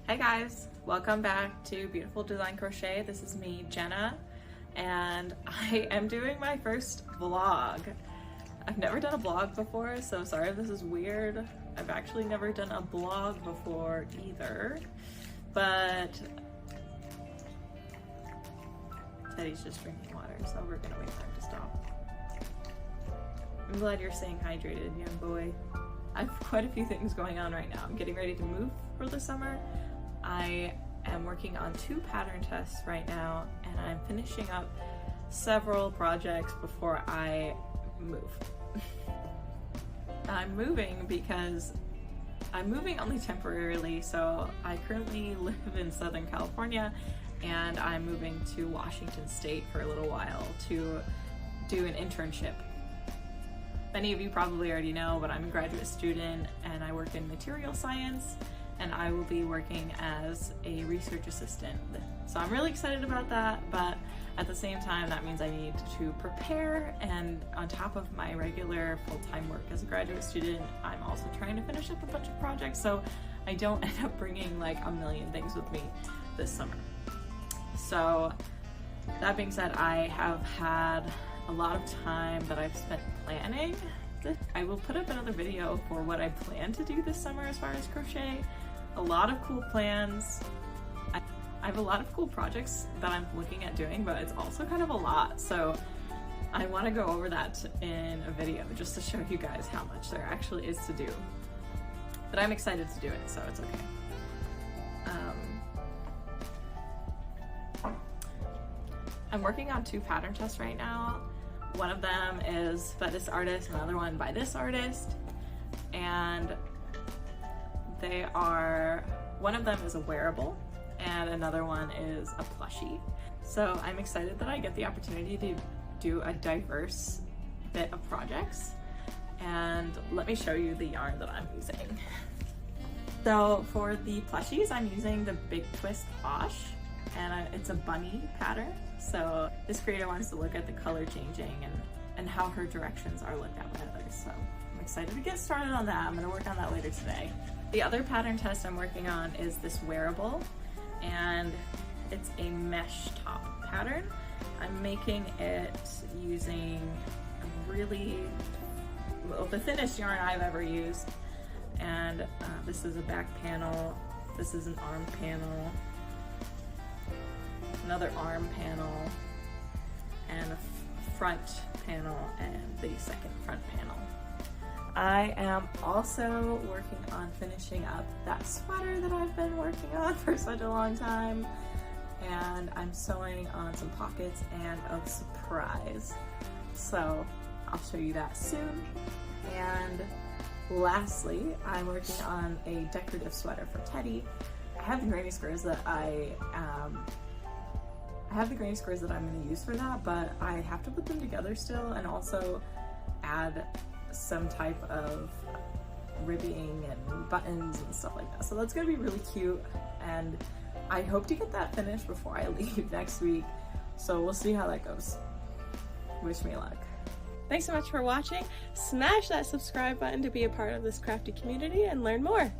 Hey guys, welcome back to Beautiful Design Crochet. This is me, Jenna, and I am doing my first vlog. I've never done a vlog before, so sorry if this is weird. I've actually never done a blog before either, but Teddy's just drinking water, so we're gonna wait for him to stop. I'm glad you're staying hydrated, young boy. I have quite a few things going on right now. I'm getting ready to move for the summer. I am working on 2 pattern tests right now, and I'm finishing up several projects before I move. I'm moving because I'm moving only temporarily, so I currently live in Southern California and I'm moving to Washington State for a little while to do an internship. Many of you probably already know, but I'm a graduate student and I work in material science, and I will be working as a research assistant. So I'm really excited about that, but at the same time that means I need to prepare, and on top of my regular full-time work as a graduate student, I'm also trying to finish up a bunch of projects so I don't end up bringing like a million things with me this summer. So that being said, I have had a lot of time that I've spent planning this. I will put up another video for what I plan to do this summer as far as crochet. A lot of cool plans. I have a lot of cool projects that I'm looking at doing, but it's also kind of a lot. So I want to go over that in a video just to show you guys how much there actually is to do. But I'm excited to do it, so it's okay. I'm working on 2 pattern tests right now. One of them is by this artist, another one by this artist, and they are, one of them is a wearable and another one is a plushie. So I'm excited that I get the opportunity to do a diverse bit of projects, and let me show you the yarn that I'm using. So for the plushies, I'm using the Big Twist Wash, and it's a bunny pattern. So this creator wants to look at the color changing and how her directions are looked at by others. So I'm excited to get started on that. I'm gonna work on that later today. The other pattern test I'm working on is this wearable, and it's a mesh top pattern. I'm making it using a really, well, the thinnest yarn I've ever used. And this is a back panel, this is an arm panel, another arm panel, and a front panel, and the second front panel. I am also working on finishing up that sweater that I've been working on for such a long time, and I'm sewing on some pockets and a surprise. So I'll show you that soon. And lastly, I'm working on a decorative sweater for Teddy. I have the granny squares that I'm going to use for that, but I have to put them together still and also add some type of ribbing and buttons and stuff like that. So that's going to be really cute, and I hope to get that finished before I leave next week. So we'll see how that goes. Wish me luck. Thanks so much for watching. Smash that subscribe button to be a part of this crafty community and learn more.